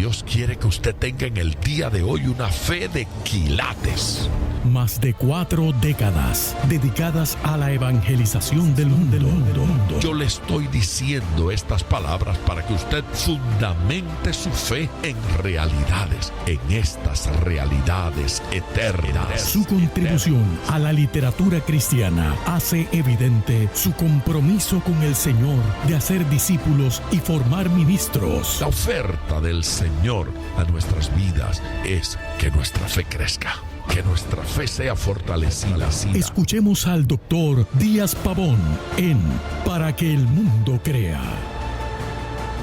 Dios quiere que usted tenga en el día de hoy una fe de quilates. Más de 4 décadas dedicadas a la evangelización del mundo. Yo le estoy diciendo estas palabras para que usted fundamente su fe en realidades, en estas realidades eternas. Su contribución a la literatura cristiana hace evidente su compromiso con el Señor de hacer discípulos y formar ministros. La oferta del Señor a nuestras vidas es que nuestra fe crezca, que nuestra fe sea fortalecida. Escuchemos al doctor Díaz Pavón en Para que el mundo crea.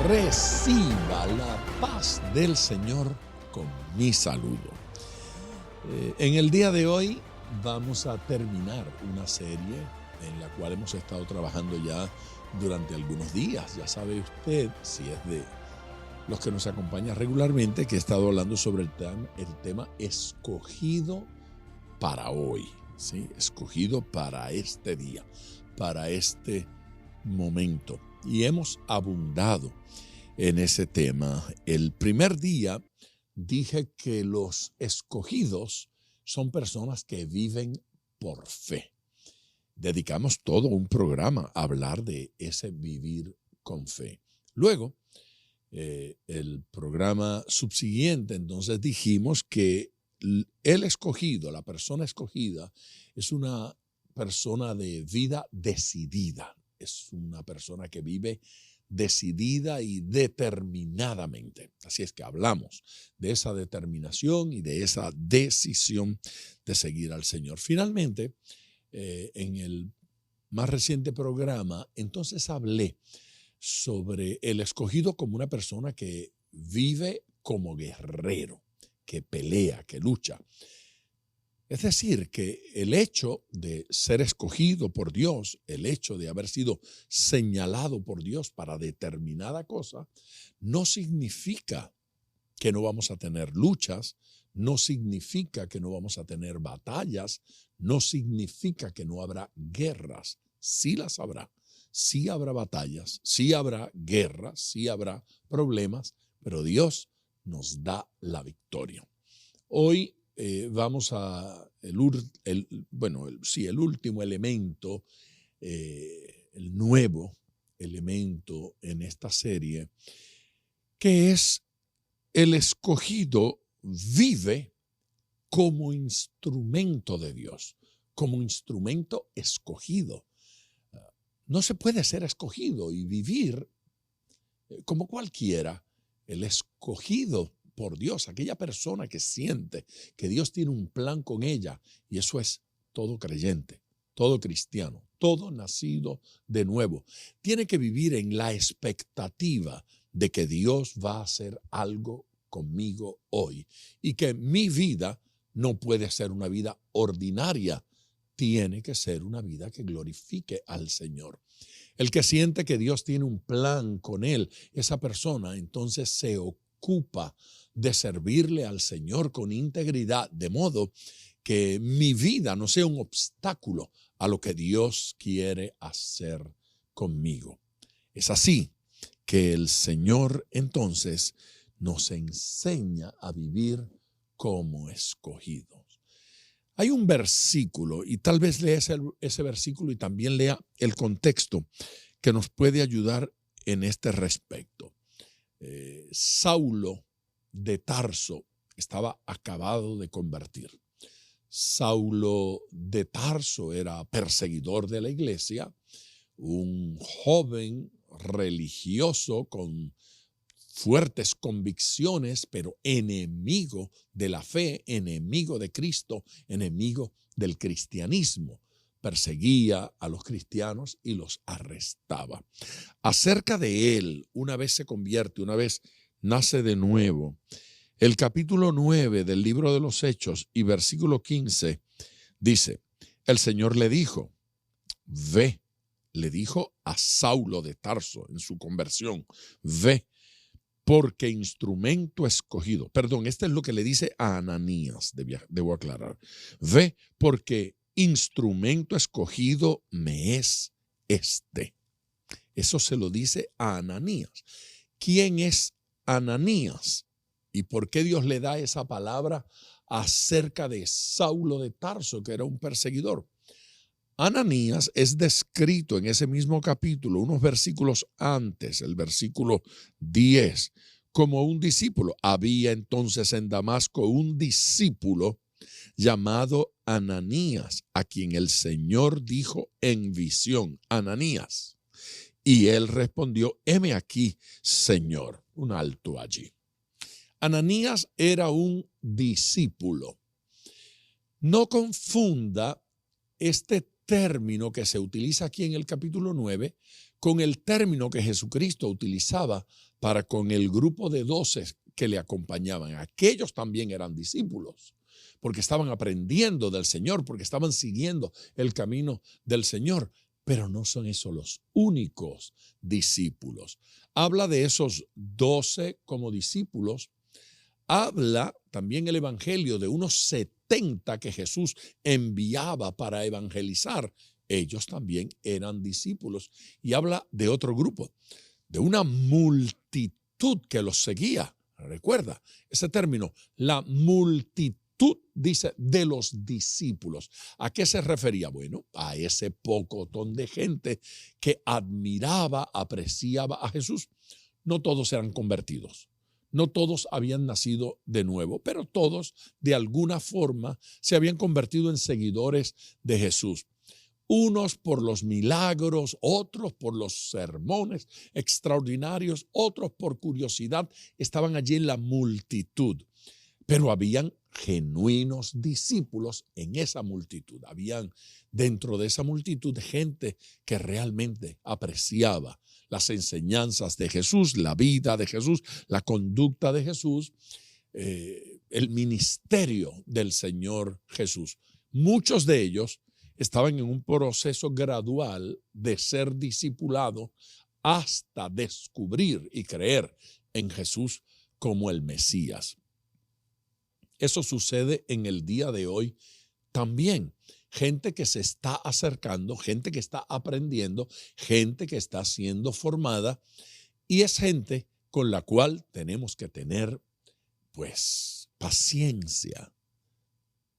Reciba la paz del Señor con mi saludo. En el día de hoy vamos a terminar una serie en la cual hemos estado trabajando ya durante algunos días. Ya sabe usted, si es de los que nos acompañan regularmente, que he estado hablando sobre el tema escogido para hoy, ¿sí? Escogido para este día, para este momento. Y hemos abundado en ese tema. El primer día dije que los escogidos son personas que viven por fe. Dedicamos todo un programa a hablar de ese vivir con fe. Luego, el programa subsiguiente, entonces dijimos que el escogido, la persona escogida, es una persona de vida decidida. Es una persona que vive decidida y determinadamente. Así es que hablamos de esa determinación y de esa decisión de seguir al Señor. Finalmente, en el más reciente programa, entonces hablé sobre el escogido como una persona que vive como guerrero, que pelea, que lucha. Es decir, que el hecho de ser escogido por Dios, el hecho de haber sido señalado por Dios para determinada cosa, no significa que no vamos a tener luchas, no significa que no vamos a tener batallas, no significa que no habrá guerras. Sí las habrá, sí habrá batallas, sí habrá guerras, sí habrá problemas, pero Dios nos da la victoria. Hoy vamos a el último elemento, el nuevo elemento en esta serie, que es el escogido vive como instrumento de Dios, como instrumento escogido. No se puede ser escogido y vivir como cualquiera. El escogido por Dios, aquella persona que siente que Dios tiene un plan con ella, y eso es todo creyente, todo cristiano, todo nacido de nuevo, tiene que vivir en la expectativa de que Dios va a hacer algo conmigo hoy y que mi vida no puede ser una vida ordinaria, tiene que ser una vida que glorifique al Señor. El que siente que Dios tiene un plan con él, esa persona entonces se ocupa de servirle al Señor con integridad, de modo que mi vida no sea un obstáculo a lo que Dios quiere hacer conmigo. Es así que el Señor entonces nos enseña a vivir como escogidos. Hay un versículo, y tal vez lea ese versículo y también lea el contexto que nos puede ayudar en este respecto. Saulo de Tarso estaba acabado de convertir. Saulo de Tarso era perseguidor de la iglesia, un joven religioso con fuertes convicciones, pero enemigo de la fe, enemigo de Cristo, enemigo del cristianismo. Perseguía a los cristianos y los arrestaba. Acerca de él, una vez se convierte, una vez nace de nuevo, el capítulo 9 del libro de los Hechos y versículo 15 dice, el Señor le dijo, ve, le dijo a Saulo de Tarso en su conversión, ve, porque instrumento escogido, perdón, este es lo que le dice a Ananías, debo aclarar, ve, porque instrumento escogido me es este. Eso se lo dice a Ananías. ¿Quién es Ananías? ¿Y por qué Dios le da esa palabra acerca de Saulo de Tarso, que era un perseguidor? Ananías es descrito en ese mismo capítulo, unos versículos antes, el versículo 10, como un discípulo. Había entonces en Damasco un discípulo llamado Ananías, a quien el Señor dijo en visión: Ananías. Y él respondió: heme aquí, Señor. Un alto allí. Ananías era un discípulo. No confunda este término que se utiliza aquí en el capítulo 9 con el término que Jesucristo utilizaba para con el grupo de 12 que le acompañaban. Aquellos también eran discípulos, porque estaban aprendiendo del Señor, porque estaban siguiendo el camino del Señor, pero no son esos los únicos discípulos. Habla de esos 12 como discípulos. Habla también el Evangelio de unos 70 que Jesús enviaba para evangelizar. Ellos también eran discípulos. Y habla de otro grupo, de una multitud que los seguía. Recuerda ese término, la multitud, dice, de los discípulos. ¿A qué se refería? Bueno, a ese pocotón de gente que admiraba, apreciaba a Jesús. No todos eran convertidos. No todos habían nacido de nuevo, pero todos de alguna forma se habían convertido en seguidores de Jesús. Unos por los milagros, otros por los sermones extraordinarios, otros por curiosidad, estaban allí en la multitud. Pero habían genuinos discípulos en esa multitud. Habían dentro de esa multitud gente que realmente apreciaba las enseñanzas de Jesús, la vida de Jesús, la conducta de Jesús, el ministerio del Señor Jesús. Muchos de ellos estaban en un proceso gradual de ser discipulado hasta descubrir y creer en Jesús como el Mesías. Eso sucede en el día de hoy también. Gente que se está acercando, gente que está aprendiendo, gente que está siendo formada, y es gente con la cual tenemos que tener, pues, paciencia.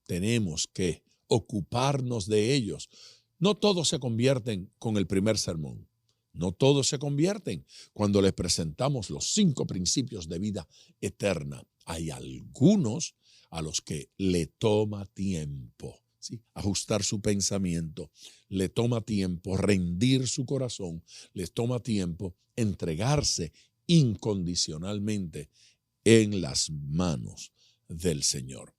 Tenemos que ocuparnos de ellos. No todos se convierten con el primer sermón. No todos se convierten cuando les presentamos los 5 principios de vida eterna. Hay algunos a los que le toma tiempo, ¿sí?, ajustar su pensamiento, le toma tiempo rendir su corazón, les toma tiempo entregarse incondicionalmente en las manos del Señor.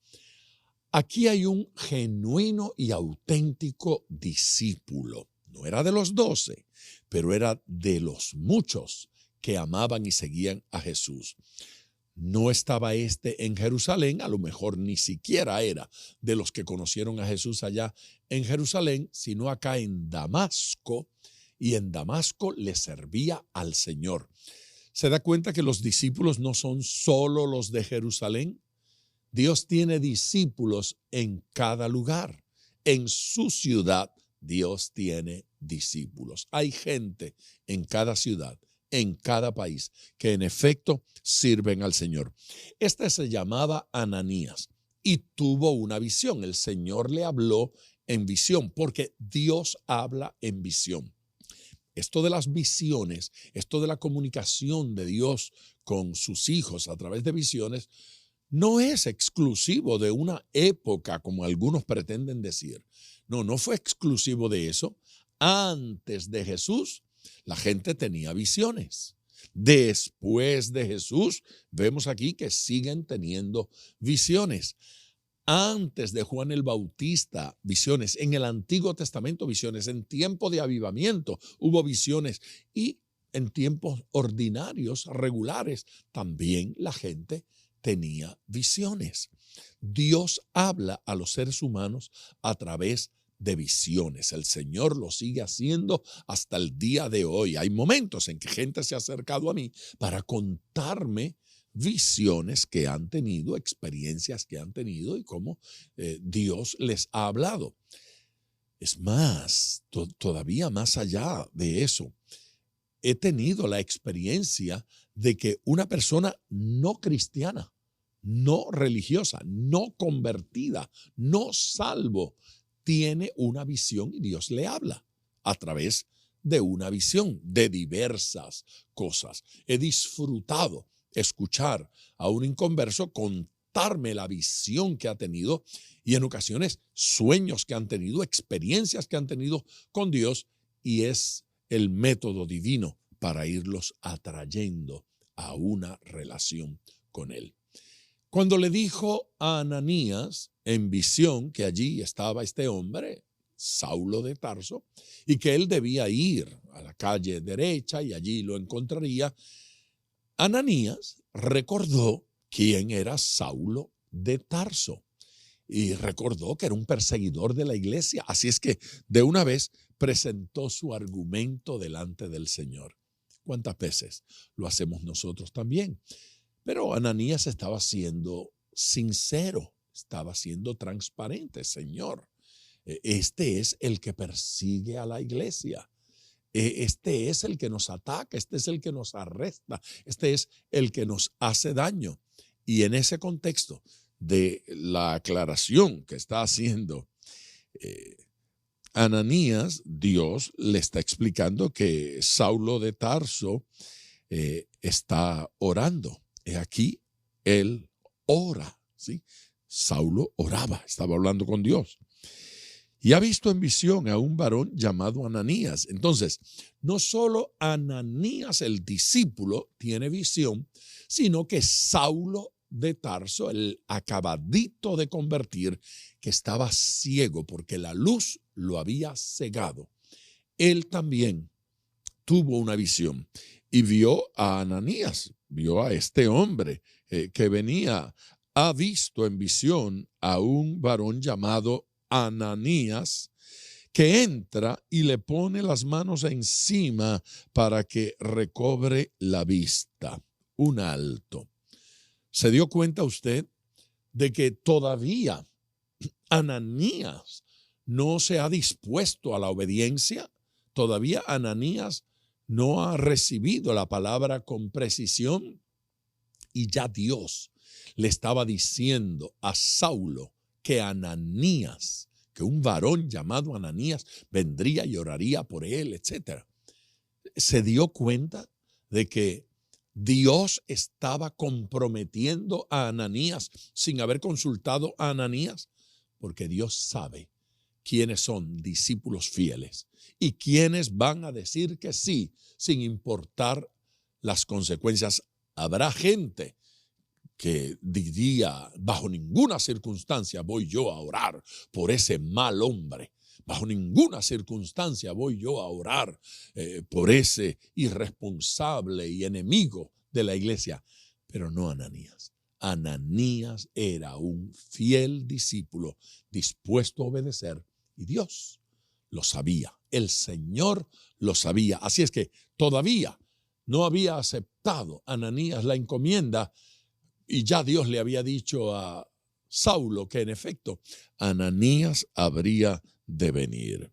Aquí hay un genuino y auténtico discípulo. No era de los 12, pero era de los muchos que amaban y seguían a Jesús. No estaba en Jerusalén, a lo mejor ni siquiera era de los que conocieron a Jesús allá en Jerusalén, sino acá en Damasco, y en Damasco le servía al Señor. ¿Se da cuenta que los discípulos no son solo los de Jerusalén? Dios tiene discípulos en cada lugar. En su ciudad, Dios tiene discípulos. Hay gente en cada ciudad, en cada país, que en efecto sirven al Señor. Este se llamaba Ananías y tuvo una visión. El Señor le habló en visión, porque Dios habla en visión. Esto de las visiones, esto de la comunicación de Dios con sus hijos a través de visiones, no es exclusivo de una época como algunos pretenden decir. No, no fue exclusivo de eso. Antes de Jesús, la gente tenía visiones. Después de Jesús, vemos aquí que siguen teniendo visiones. Antes de Juan el Bautista, visiones. En el Antiguo Testamento, visiones. En tiempo de avivamiento hubo visiones. Y en tiempos ordinarios, regulares, también la gente tenía visiones. Dios habla a los seres humanos a través de visiones. El Señor lo sigue haciendo hasta el día de hoy. Hay momentos en que gente se ha acercado a mí para contarme visiones que han tenido, experiencias que han tenido y cómo Dios les ha hablado. Es más, todavía más allá de eso, he tenido la experiencia de que una persona no cristiana no religiosa, no convertida, no salvo, tiene una visión y Dios le habla a través de una visión de diversas cosas. He disfrutado escuchar a un inconverso contarme la visión que ha tenido y en ocasiones sueños que han tenido, experiencias que han tenido con Dios, y es el método divino para irlos atrayendo a una relación con Él. Cuando le dijo a Ananías en visión que allí estaba este hombre, Saulo de Tarso, y que él debía ir a la calle derecha y allí lo encontraría, Ananías recordó quién era Saulo de Tarso y recordó que era un perseguidor de la iglesia. Así es que de una vez presentó su argumento delante del Señor. ¿Cuántas veces lo hacemos nosotros también? Pero Ananías estaba siendo sincero, estaba siendo transparente. Señor, este es el que persigue a la iglesia. Este es el que nos ataca, este es el que nos arresta, este es el que nos hace daño. Y en ese contexto de la aclaración que está haciendo Ananías, Dios le está explicando que Saulo de Tarso está orando. Aquí él ora, ¿sí? Saulo oraba, estaba hablando con Dios. Y ha visto en visión a un varón llamado Ananías. Entonces, no solo Ananías, el discípulo, tiene visión, sino que Saulo de Tarso, el acabadito de convertir, que estaba ciego porque la luz lo había cegado, él también tuvo una visión y vio a Ananías, vio a este hombre que venía, ha visto en visión a un varón llamado Ananías, que entra y le pone las manos encima para que recobre la vista. Un alto. ¿Se dio cuenta usted de que todavía Ananías no se ha dispuesto a la obediencia? Todavía Ananías no ha recibido la palabra con precisión y ya Dios le estaba diciendo a Saulo que Ananías, que un varón llamado Ananías vendría y oraría por él, etc. Se dio cuenta de que Dios estaba comprometiendo a Ananías sin haber consultado a Ananías, porque Dios sabe quiénes son discípulos fieles y quiénes van a decir que sí, sin importar las consecuencias. Habrá gente que diría, bajo ninguna circunstancia voy yo a orar por ese mal hombre. Bajo ninguna circunstancia voy yo a orar por ese irresponsable y enemigo de la iglesia. Pero no Ananías. Ananías era un fiel discípulo dispuesto a obedecer y Dios lo sabía. El Señor lo sabía. Así es que todavía no había aceptado Ananías la encomienda y ya Dios le había dicho a Saulo que en efecto Ananías habría de venir.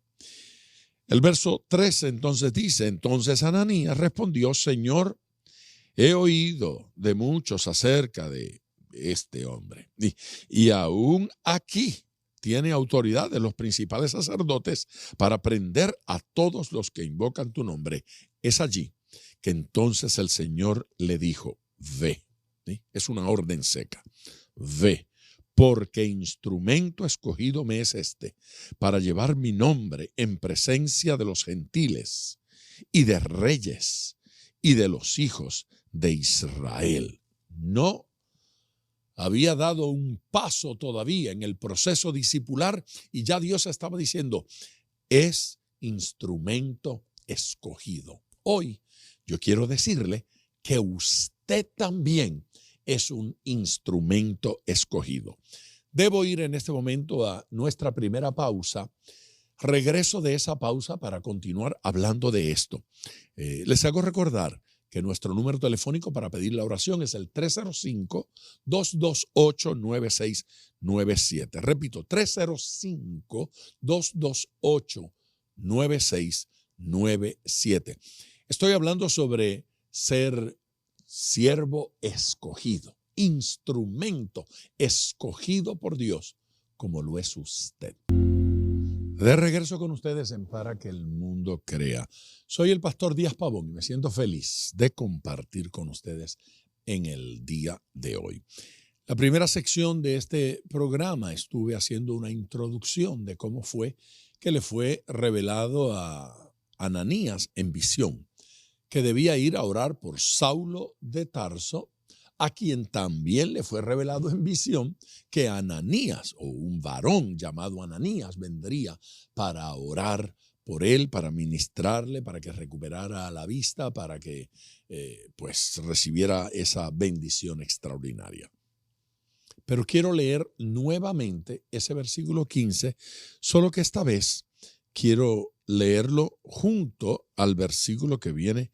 El verso 13 entonces dice, entonces Ananías respondió, Señor, he oído de muchos acerca de este hombre y aún aquí tiene autoridad de los principales sacerdotes para prender a todos los que invocan tu nombre. Es allí que entonces el Señor le dijo, ve. ¿Sí? Es una orden seca. Ve, porque instrumento escogido me es este, para llevar mi nombre en presencia de los gentiles y de reyes y de los hijos de Israel. No había dado un paso todavía en el proceso discipular y ya Dios estaba diciendo, es instrumento escogido. Hoy yo quiero decirle que usted también es un instrumento escogido. Debo ir en este momento a nuestra primera pausa. Regreso de esa pausa para continuar hablando de esto. Les hago recordar que nuestro número telefónico para pedir la oración es el 305-228-9697. Repito, 305-228-9697. Estoy hablando sobre ser siervo escogido, instrumento escogido por Dios como lo es usted. De regreso con ustedes en Para que el Mundo Crea. Soy el pastor Díaz Pavón y me siento feliz de compartir con ustedes en el día de hoy. La primera sección de este programa estuve haciendo una introducción de cómo fue que le fue revelado a Ananías en visión que debía ir a orar por Saulo de Tarso, a quien también le fue revelado en visión que Ananías, o un varón llamado Ananías, vendría para orar por él, para ministrarle, para que recuperara la vista, para que recibiera esa bendición extraordinaria. Pero quiero leer nuevamente ese versículo 15, solo que esta vez quiero leerlo junto al versículo que viene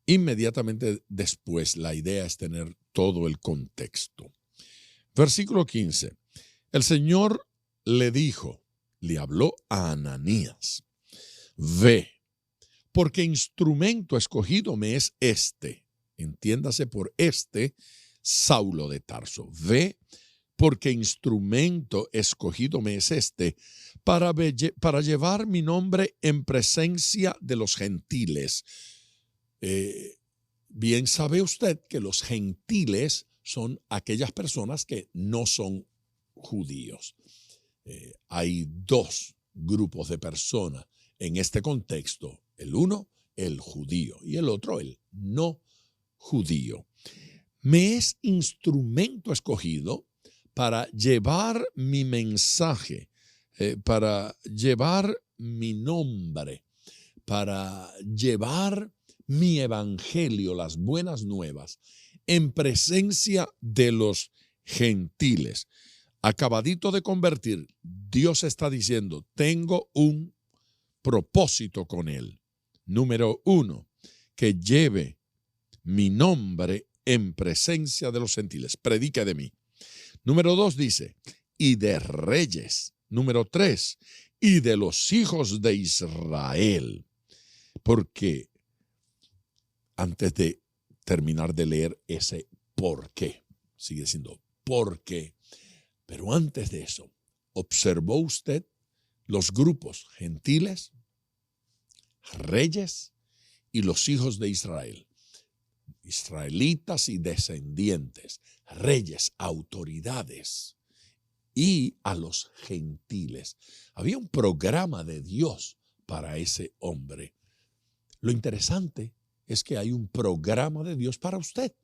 inmediatamente después. La idea es tener todo el contexto. Versículo 15. El Señor le dijo, le habló a Ananías, ve, porque instrumento escogido me es este, entiéndase por este, Saulo de Tarso. Ve, porque instrumento escogido me es este, para llevar mi nombre en presencia de los gentiles. Bien sabe usted que los gentiles son aquellas personas que no son judíos. Hay dos grupos de personas en este contexto. El uno, el judío, y el otro, el no judío. Me es instrumento escogido para llevar mi mensaje, para llevar mi nombre, para llevar mi evangelio, las buenas nuevas, en presencia de los gentiles. Acabadito de convertir, Dios está diciendo, tengo un propósito con él. Número 1, que lleve mi nombre en presencia de los gentiles. Predique de mí. Número 2 dice, y de reyes. Número 3, y de los hijos de Israel. Porque antes de terminar de leer ese por qué, sigue siendo por qué, pero antes de eso, ¿observó usted los grupos gentiles, reyes y los hijos de Israel? Israelitas y descendientes, reyes, autoridades y a los gentiles. Había un programa de Dios para ese hombre. Lo interesante es que hay un programa de Dios para usted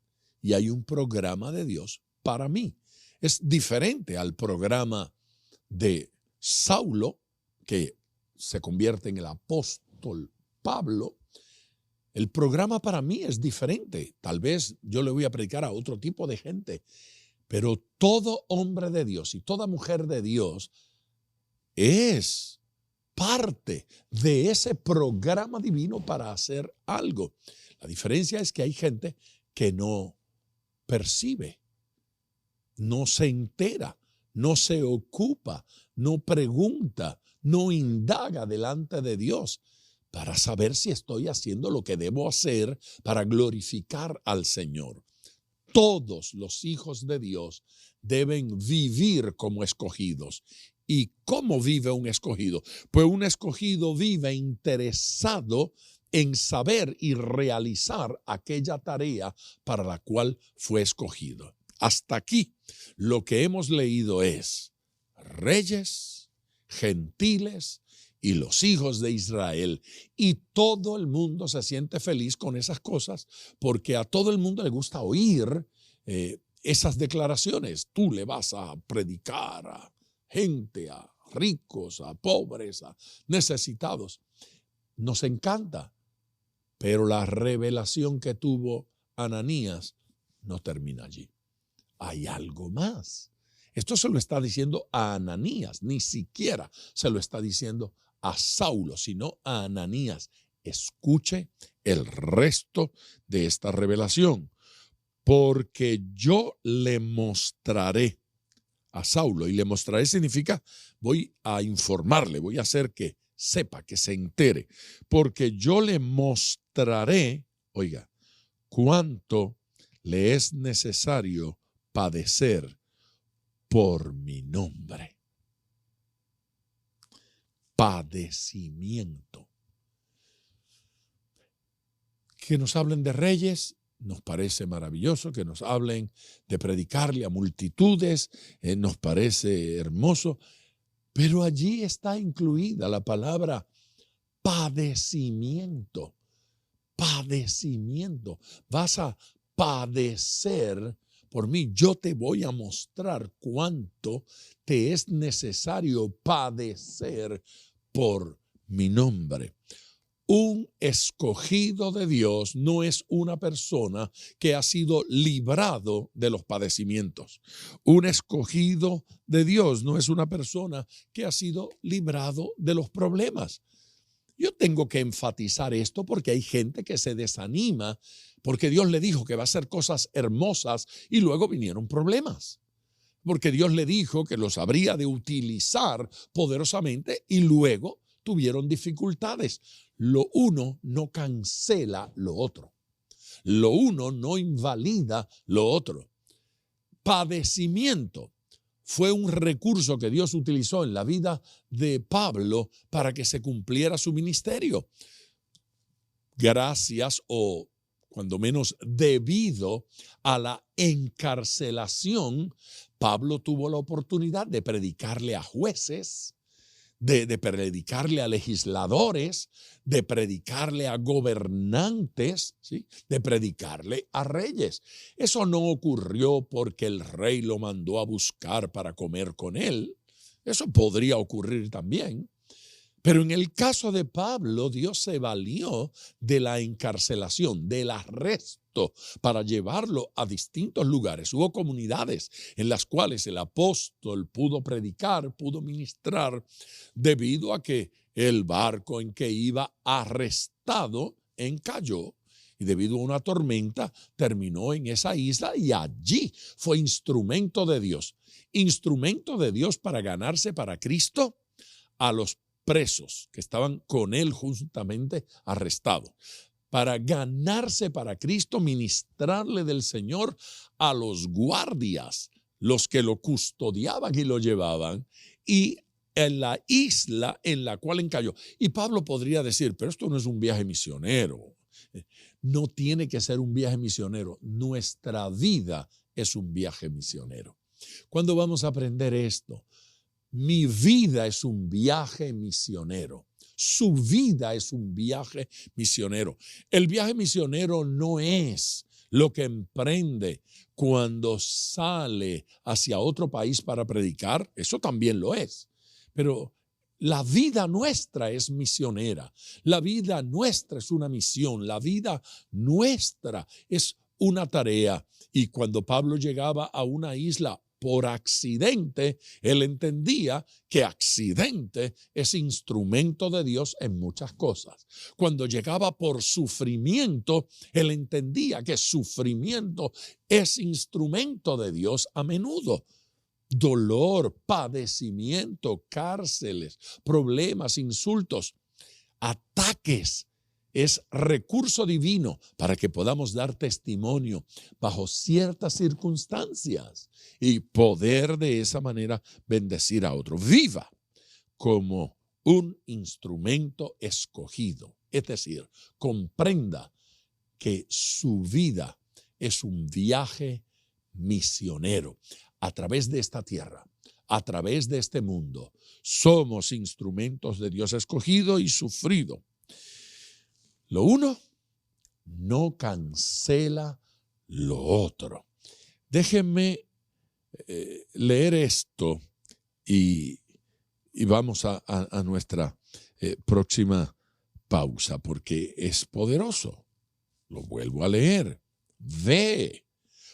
y hay un programa de Dios para mí. Es diferente al programa de Saulo, que se convierte en el apóstol Pablo. El programa para mí es diferente. Tal vez yo le voy a predicar a otro tipo de gente, pero todo hombre de Dios y toda mujer de Dios es parte de ese programa divino para hacer algo. La diferencia es que hay gente que no percibe, no se entera, no se ocupa, no pregunta, no indaga delante de Dios para saber si estoy haciendo lo que debo hacer para glorificar al Señor. Todos los hijos de Dios deben vivir como escogidos. ¿Y cómo vive un escogido? Pues un escogido vive interesado en saber y realizar aquella tarea para la cual fue escogido. Hasta aquí lo que hemos leído es reyes, gentiles y los hijos de Israel. Y todo el mundo se siente feliz con esas cosas porque a todo el mundo le gusta oír esas declaraciones. Tú le vas a predicar a gente, a ricos, a pobres, a necesitados. Nos encanta, pero la revelación que tuvo Ananías no termina allí. Hay algo más. Esto se lo está diciendo a Ananías, ni siquiera se lo está diciendo a Saulo, sino a Ananías. Escuche el resto de esta revelación, porque yo le mostraré a Saulo, y le mostraré significa voy a informarle, voy a hacer que sepa, que se entere, porque yo le mostraré, oiga, cuánto le es necesario padecer por mi nombre. Padecimiento. Que nos hablen de reyes, nos parece maravilloso. Que nos hablen de predicarle a multitudes, nos parece hermoso. Pero allí está incluida la palabra padecimiento. Padecimiento. Vas a padecer por mí. Yo te voy a mostrar cuánto te es necesario padecer por mi nombre. Un escogido de Dios no es una persona que ha sido librado de los padecimientos. Un escogido de Dios no es una persona que ha sido librado de los problemas. Yo tengo que enfatizar esto porque hay gente que se desanima porque Dios le dijo que va a hacer cosas hermosas y luego vinieron problemas. Porque Dios le dijo que los habría de utilizar poderosamente y luego tuvieron dificultades. Lo uno no cancela lo otro. Lo uno no invalida lo otro. Padecimiento fue un recurso que Dios utilizó en la vida de Pablo para que se cumpliera su ministerio. Gracias o cuando menos debido a la encarcelación, Pablo tuvo la oportunidad de predicarle a jueces, de predicarle a legisladores, de predicarle a gobernantes, ¿sí? De predicarle a reyes. Eso no ocurrió porque el rey lo mandó a buscar para comer con él. Eso podría ocurrir también. Pero en el caso de Pablo, Dios se valió de la encarcelación, del arresto, para llevarlo a distintos lugares. Hubo comunidades en las cuales el apóstol pudo predicar, pudo ministrar, debido a que el barco en que iba arrestado encalló y debido a una tormenta terminó en esa isla y allí fue instrumento de Dios. Instrumento de Dios para ganarse para Cristo a los presos que estaban con él juntamente arrestados, para ganarse para Cristo, ministrarle del Señor a los guardias, los que lo custodiaban y lo llevaban, y en la isla en la cual encalló. Y Pablo podría decir, pero esto no es un viaje misionero. No tiene que ser un viaje misionero. Nuestra vida es un viaje misionero. ¿Cuándo vamos a aprender esto? Mi vida es un viaje misionero. Su vida es un viaje misionero. El viaje misionero no es lo que emprende cuando sale hacia otro país para predicar. Eso también lo es. Pero la vida nuestra es misionera. La vida nuestra es una misión. La vida nuestra es una tarea. Y cuando Pablo llegaba a una isla por accidente, él entendía que accidente es instrumento de Dios en muchas cosas. Cuando llegaba por sufrimiento, él entendía que sufrimiento es instrumento de Dios a menudo. Dolor, padecimiento, cárceles, problemas, insultos, ataques. Es recurso divino para que podamos dar testimonio bajo ciertas circunstancias y poder de esa manera bendecir a otro. Viva como un instrumento escogido. Es decir, comprenda que su vida es un viaje misionero a través de esta tierra, a través de este mundo. Somos instrumentos de Dios escogido y sufrido. Lo uno no cancela lo otro. Déjenme leer esto y vamos a nuestra próxima pausa porque es poderoso. Lo vuelvo a leer. Ve,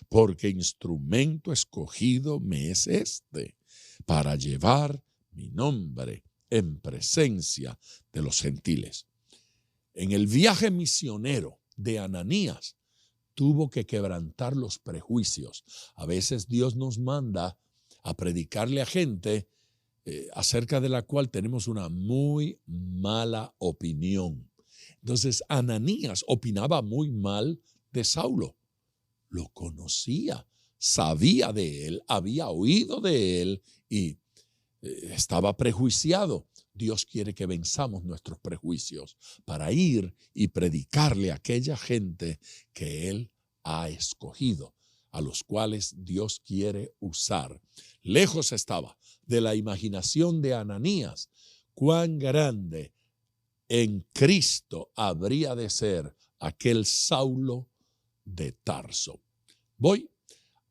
porque instrumento escogido me es este para llevar mi nombre en presencia de los gentiles. En el viaje misionero de Ananías, tuvo que quebrantar los prejuicios. A veces Dios nos manda a predicarle a gente acerca de la cual tenemos una muy mala opinión. Entonces, Ananías opinaba muy mal de Saulo. Lo conocía, sabía de él, había oído de él y estaba prejuiciado. Dios quiere que venzamos nuestros prejuicios para ir y predicarle a aquella gente que Él ha escogido, a los cuales Dios quiere usar. Lejos estaba de la imaginación de Ananías cuán grande en Cristo habría de ser aquel Saulo de Tarso. Voy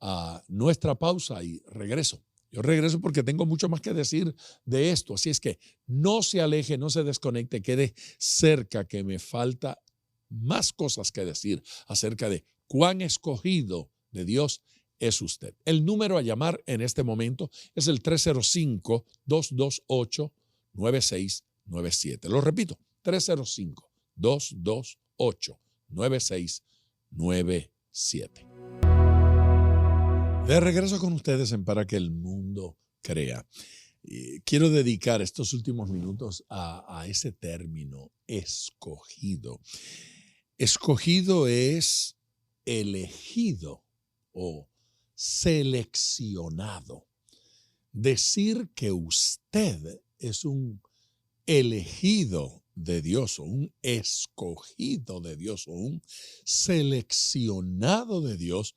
a nuestra pausa y regreso. Yo regreso porque tengo mucho más que decir de esto. Así es que no se aleje, no se desconecte, quede cerca, que me falta más cosas que decir acerca de cuán escogido de Dios es usted. El número a llamar en este momento es el 305-228-9697. Lo repito, 305-228-9697. De regreso con ustedes en Para que el Mundo Crea. Quiero dedicar estos últimos minutos a ese término, escogido. Escogido es elegido o seleccionado. Decir que usted es un elegido de Dios o un escogido de Dios o un seleccionado de Dios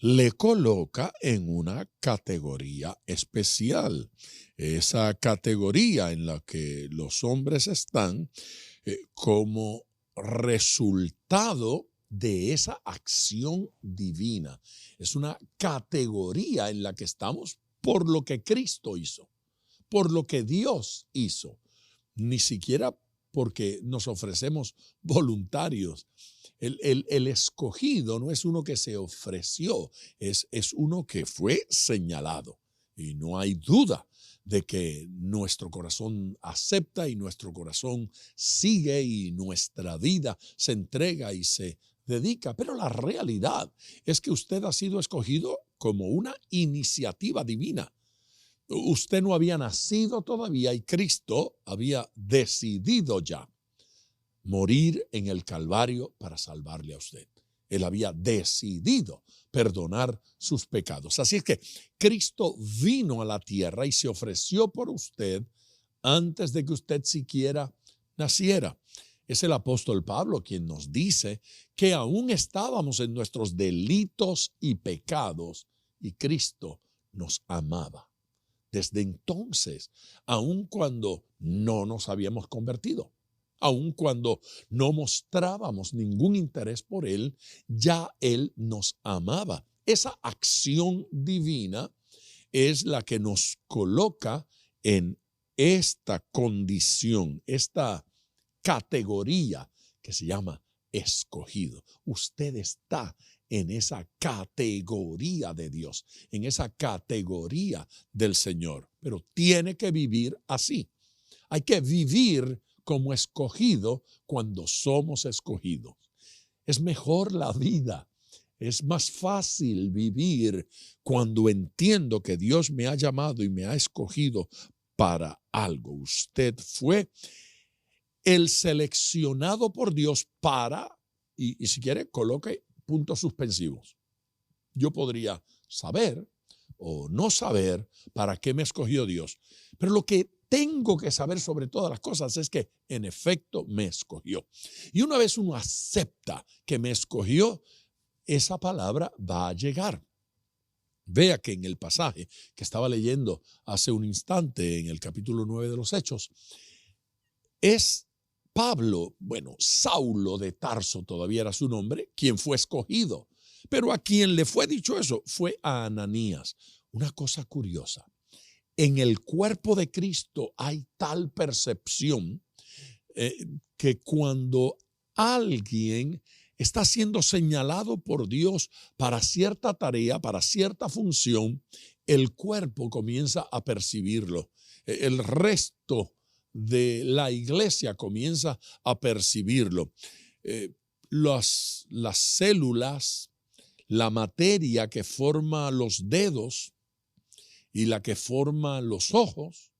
le coloca en una categoría especial. Esa categoría en la que los hombres están como resultado de esa acción divina. Es una categoría en la que estamos por lo que Cristo hizo, por lo que Dios hizo, ni siquiera porque nos ofrecemos voluntarios. El escogido no es uno que se ofreció, es uno que fue señalado. Y no hay duda de que nuestro corazón acepta y nuestro corazón sigue y nuestra vida se entrega y se dedica. Pero la realidad es que usted ha sido escogido como una iniciativa divina. Usted no había nacido todavía y Cristo había decidido ya morir en el Calvario para salvarle a usted. Él había decidido perdonar sus pecados. Así es que Cristo vino a la tierra y se ofreció por usted antes de que usted siquiera naciera. Es el apóstol Pablo quien nos dice que aún estábamos en nuestros delitos y pecados y Cristo nos amaba. Desde entonces, aun cuando no nos habíamos convertido, aun cuando no mostrábamos ningún interés por Él, ya Él nos amaba. Esa acción divina es la que nos coloca en esta condición, esta categoría que se llama escogido. Usted está en esa categoría de Dios, en esa categoría del Señor, pero tiene que vivir así. Hay que vivir como escogido cuando somos escogidos. Es mejor la vida, es más fácil vivir cuando entiendo que Dios me ha llamado y me ha escogido para algo. Usted fue el seleccionado por Dios para, y si quiere, coloque puntos suspensivos. Yo podría saber o no saber para qué me escogió Dios, pero lo que tengo que saber sobre todas las cosas es que en efecto me escogió. Y una vez uno acepta que me escogió, esa palabra va a llegar. Vea que en el pasaje que estaba leyendo hace un instante en el capítulo 9 de los Hechos, es Pablo, Saulo de Tarso todavía era su nombre, quien fue escogido. Pero a quien le fue dicho eso fue a Ananías. Una cosa curiosa. En el cuerpo de Cristo hay tal percepción que cuando alguien está siendo señalado por Dios para cierta tarea, para cierta función, el cuerpo comienza a percibirlo. El resto de la iglesia comienza a percibirlo. Las células, la materia que forma los dedos, y la que forma los ojos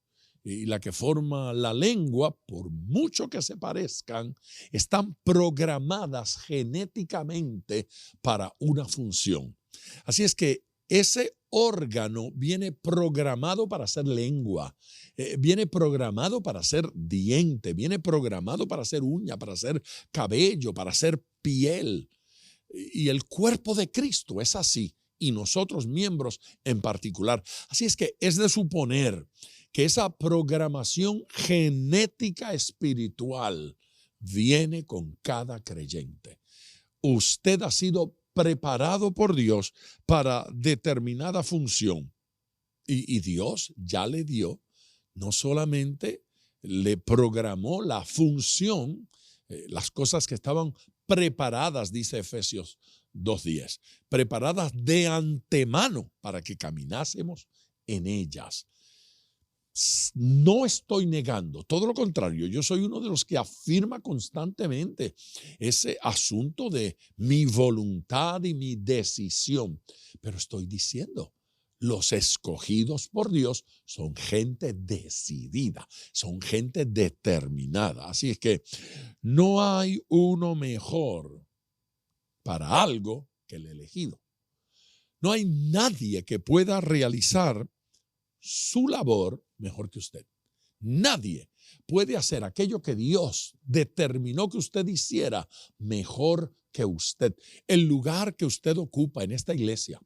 y la que forma la lengua, por mucho que se parezcan, están programadas genéticamente para una función. Así es que ese órgano viene programado para ser lengua, viene programado para ser diente, viene programado para ser uña, para ser cabello, para ser piel. Y el cuerpo de Cristo es así, y nosotros miembros en particular. Así es que es de suponer que esa programación genética espiritual viene con cada creyente. Usted ha sido preparado por Dios para determinada función. Y Dios ya le dio, no solamente le programó la función, las cosas que estaban preparadas, dice Efesios 2:10, preparadas de antemano para que caminásemos en ellas. No estoy negando, todo lo contrario, yo soy uno de los que afirma constantemente ese asunto de mi voluntad y mi decisión, pero estoy diciendo, los escogidos por Dios son gente decidida, son gente determinada. Así es que no hay uno mejor para algo que el elegido. No hay nadie que pueda realizar su labor mejor que usted. Nadie puede hacer aquello que Dios determinó que usted hiciera mejor que usted. El lugar que usted ocupa en esta iglesia,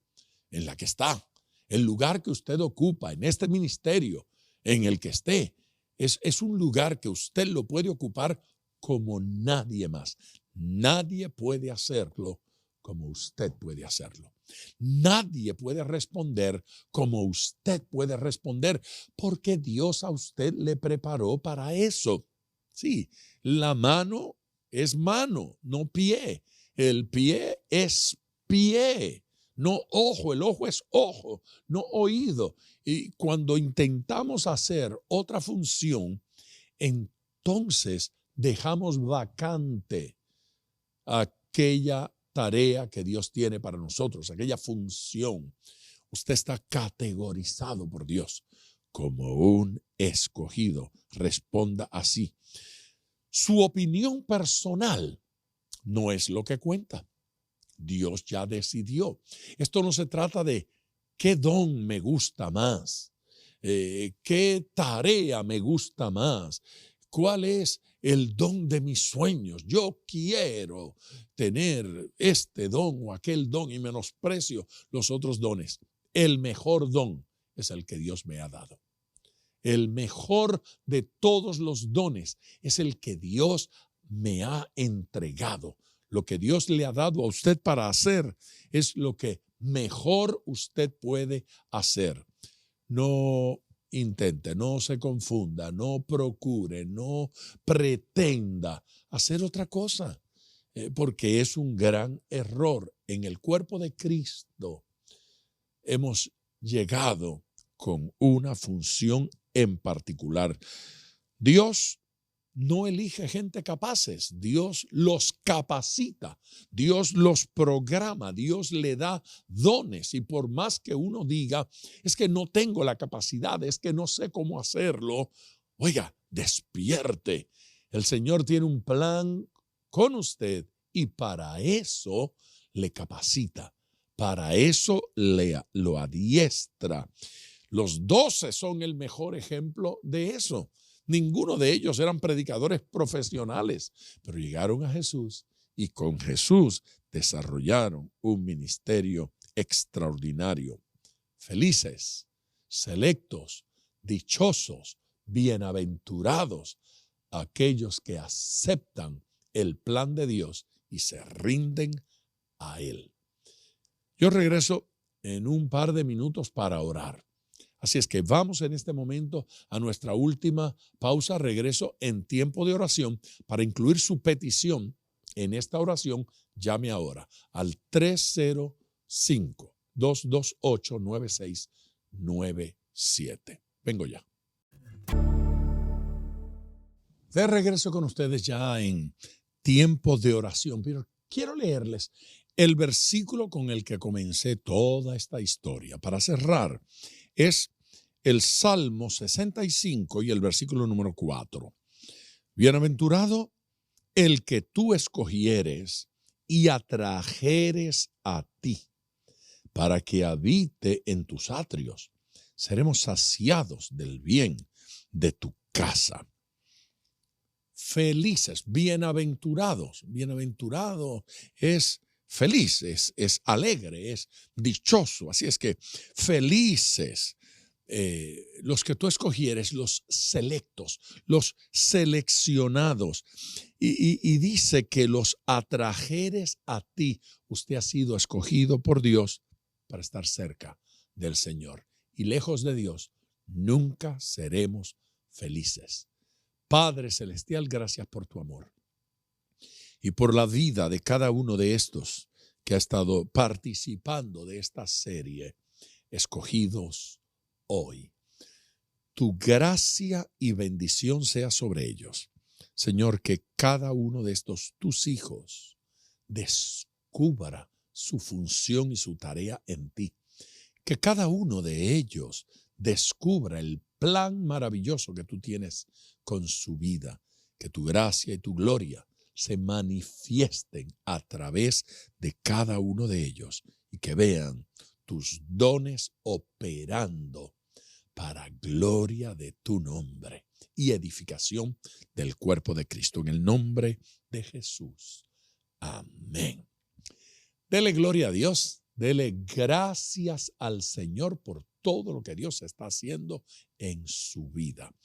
en la que está, el lugar que usted ocupa en este ministerio, en el que esté, es un lugar que usted lo puede ocupar como nadie más. Nadie puede hacerlo como usted puede hacerlo. Nadie puede responder como usted puede responder, porque Dios a usted le preparó para eso. Sí, la mano es mano, no pie. El pie es pie, no ojo. El ojo es ojo, no oído. Y cuando intentamos hacer otra función, entonces dejamos vacante aquella tarea que Dios tiene para nosotros, aquella función. Usted está categorizado por Dios como un escogido. Responda así. Su opinión personal no es lo que cuenta. Dios ya decidió. Esto no se trata de qué don me gusta más, qué tarea me gusta más, cuál es el don de mis sueños. Yo quiero tener este don o aquel don y menosprecio los otros dones. El mejor don es el que Dios me ha dado. El mejor de todos los dones es el que Dios me ha entregado. Lo que Dios le ha dado a usted para hacer es lo que mejor usted puede hacer. No intente, no se confunda, no procure, no pretenda hacer otra cosa, porque es un gran error. En el cuerpo de Cristo hemos llegado con una función en particular. Dios no elige gente capaces, Dios los capacita, Dios los programa, Dios le da dones, y por más que uno diga, es que no tengo la capacidad, es que no sé cómo hacerlo, oiga, despierte. El Señor tiene un plan con usted y para eso le capacita, para eso lo adiestra. Los 12 son el mejor ejemplo de eso. Ninguno de ellos eran predicadores profesionales, pero llegaron a Jesús y con Jesús desarrollaron un ministerio extraordinario. Felices, selectos, dichosos, bienaventurados aquellos que aceptan el plan de Dios y se rinden a Él. Yo regreso en un par de minutos para orar. Así es que vamos en este momento a nuestra última pausa. Regreso en tiempo de oración para incluir su petición en esta oración. Llame ahora al 305-228-9697. Vengo ya. De regreso con ustedes ya en tiempo de oración. Pero quiero leerles el versículo con el que comencé toda esta historia. Para cerrar, es el Salmo 65 y el versículo número 4. Bienaventurado el que tú escogieres y atrajeres a ti, para que habite en tus atrios. Seremos saciados del bien de tu casa. Felices, bienaventurados. Bienaventurado es feliz, es alegre, es dichoso. Así es que felices los que tú escogieres, los selectos, los seleccionados. Y dice que los atrajeres a ti. Usted ha sido escogido por Dios para estar cerca del Señor. Y lejos de Dios, nunca seremos felices. Padre Celestial, gracias por tu amor y por la vida de cada uno de estos que ha estado participando de esta serie, escogidos hoy. Tu gracia y bendición sea sobre ellos. Señor, que cada uno de estos tus hijos descubra su función y su tarea en ti. Que cada uno de ellos descubra el plan maravilloso que tú tienes con su vida. Que tu gracia y tu gloria se manifiesten a través de cada uno de ellos y que vean tus dones operando para gloria de tu nombre y edificación del cuerpo de Cristo. En el nombre de Jesús. Amén. Dele gloria a Dios. Dele gracias al Señor por todo lo que Dios está haciendo en su vida.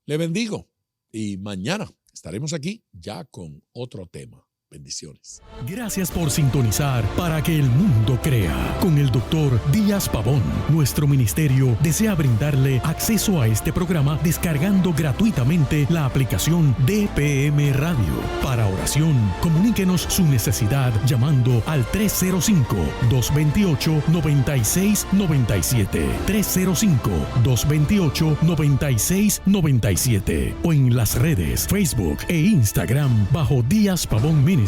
Le bendigo y mañana estaremos aquí ya con otro tema. Bendiciones. Gracias por sintonizar Para que el Mundo Crea con el Dr. Díaz Pavón. Nuestro ministerio desea brindarle acceso a este programa descargando gratuitamente la aplicación DPM Radio. Para oración, comuníquenos su necesidad llamando al 305-228-9697. 305-228-9697 o en las redes Facebook e Instagram bajo Díaz Pavón Ministries.